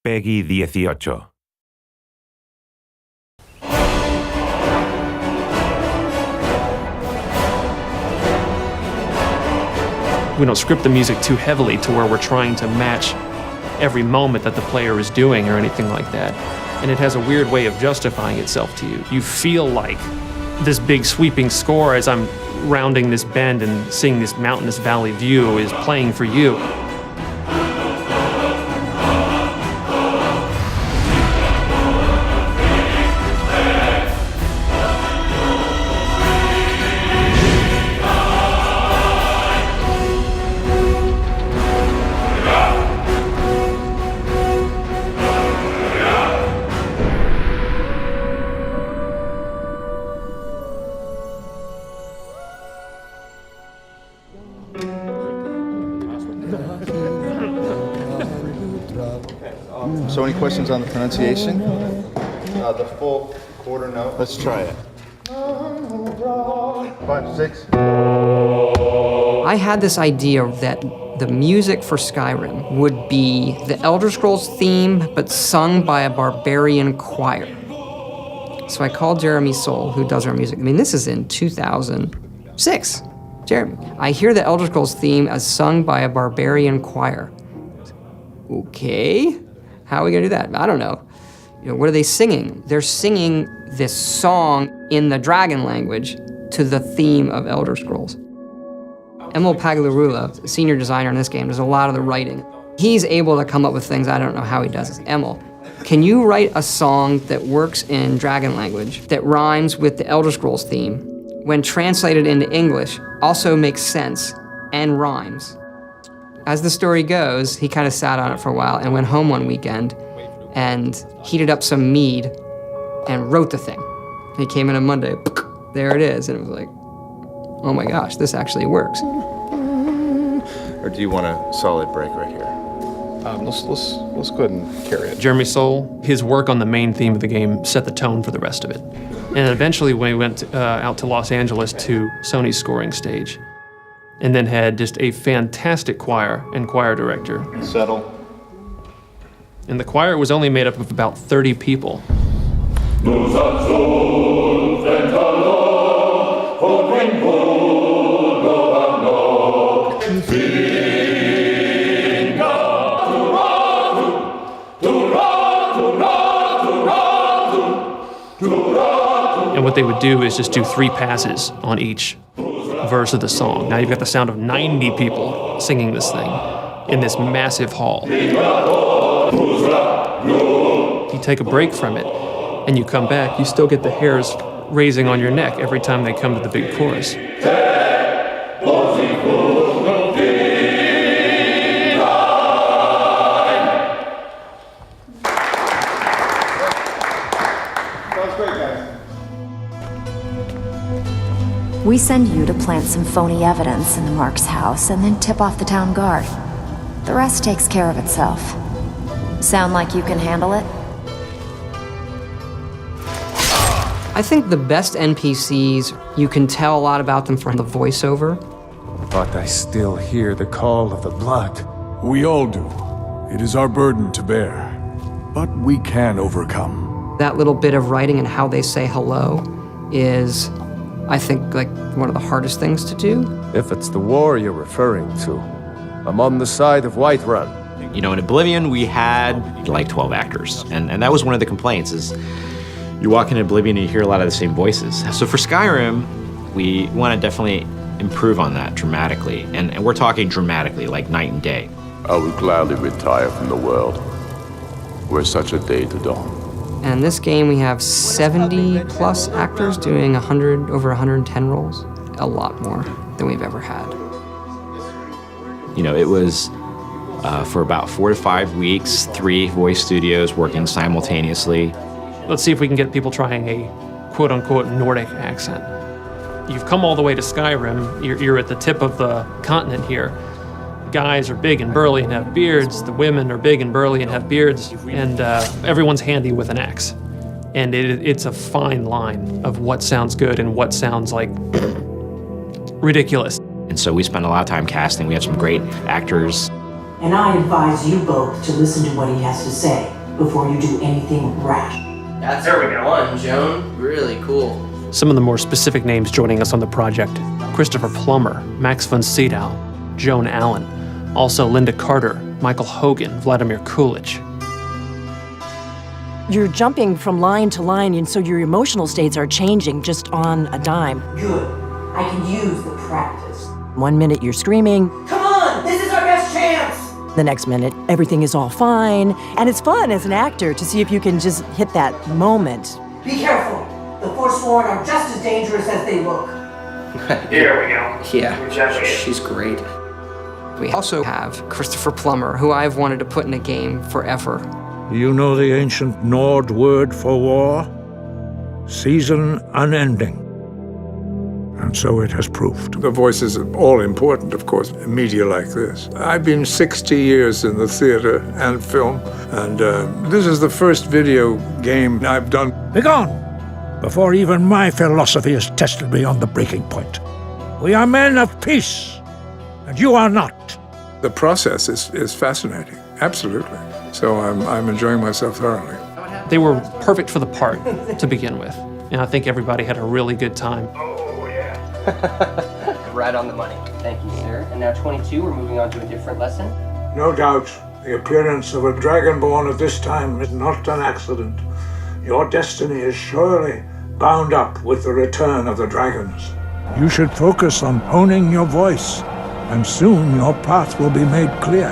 Peggy 18. We don't script the music too heavily to where we're trying to match every moment that the player is doing or anything like that. And it has a weird way of justifying itself to you. You feel like this big sweeping score as I'm rounding this bend and seeing this mountainous valley view is playing for you. So any questions on the pronunciation? The full quarter note. Let's try it. 5, 6. I had this idea that the music for Skyrim would be the Elder Scrolls theme, but sung by a barbarian choir. So I called Jeremy Soule, who does our music. I mean, this is in 2006. Jeremy, I hear the Elder Scrolls theme as sung by a barbarian choir. Okay, how are we gonna do that? I don't know. You know, what are they singing? They're singing this song in the dragon language to the theme of Elder Scrolls. Emil Paglarula, senior designer in this game, does a lot of the writing. He's able to come up with things, I don't know how he does it. Emil, can you write a song that works in dragon language that rhymes with the Elder Scrolls theme, when translated into English, also makes sense and rhymes? As the story goes, he kind of sat on it for a while and went home one weekend and heated up some mead and wrote the thing. He came in on Monday, there it is, and it was like, oh my gosh, this actually works. Or do you want a solid break right here? Let's go ahead and carry it. Jeremy Soule, his work on the main theme of the game set the tone for the rest of it. And eventually we went out to Los Angeles to Sony's scoring stage, and then had just a fantastic choir and choir director. Settle. And the choir was only made up of about 30 people. And what they would do is just do 3 passes on each verse of the song. Now you've got the sound of 90 people singing this thing in this massive hall. You take a break from it and you come back, you still get the hairs raising on your neck every time they come to the big chorus. We send you to plant some phony evidence in the Mark's house and then tip off the town guard. The rest takes care of itself. Sound like you can handle it? I think the best NPCs, you can tell a lot about them from the voiceover. But I still hear the call of the blood. We all do. It is our burden to bear. But we can overcome. That little bit of writing and how they say hello is, I think, like one of the hardest things to do. If it's the war you're referring to, I'm on the side of Whiterun. You know, in Oblivion, we had like 12 actors, and that was one of the complaints, is you walk into Oblivion and you hear a lot of the same voices. So for Skyrim, we want to definitely improve on that dramatically, and we're talking dramatically, like night and day. I would gladly retire from the world, were such a day to dawn. And in this game, we have 70 plus actors doing over 110 roles. A lot more than we've ever had. You know, it was for about 4 to 5 weeks, 3 voice studios working simultaneously. Let's see if we can get people trying a quote-unquote Nordic accent. You've come all the way to Skyrim. You're at the tip of the continent here. Guys are big and burly and have beards. The women are big and burly and have beards. And everyone's handy with an axe. And it's a fine line of what sounds good and what sounds like ridiculous. And so we spent a lot of time casting. We had some great actors. and I advise you both to listen to what he has to say before you do anything rash. That's one, Joan. Really cool. Some of the more specific names joining us on the project: Christopher Plummer, Max von Sydow, Joan Allen, also Linda Carter, Michael Hogan, Vladimir Kulich. You're jumping from line to line, and so your emotional states are changing just on a dime. Good. I can use the practice. 1 minute you're screaming. Come on! This is our best chance! The next minute, everything is all fine. And it's fun as an actor to see if you can just hit that moment. Be careful. The Forsworn are just as dangerous as they look. Here we go. Yeah, she's great. We also have Christopher Plummer, who I've wanted to put in a game forever. You know the ancient Nord word for war? Season unending. And so it has proved. The voices are all important, of course, in media like this. I've been 60 years in the theater and film, and this is the first video game I've done. Begone, before even my philosophy is tested beyond the breaking point. We are men of peace, and you are not. The process is fascinating, absolutely. So I'm enjoying myself thoroughly. They were perfect for the part to begin with, and I think everybody had a really good time. Right on the money. Thank you, sir. And now 22, we're moving on to a different lesson. No doubt, the appearance of a dragonborn at this time is not an accident. Your destiny is surely bound up with the return of the dragons. You should focus on honing your voice, and soon your path will be made clear.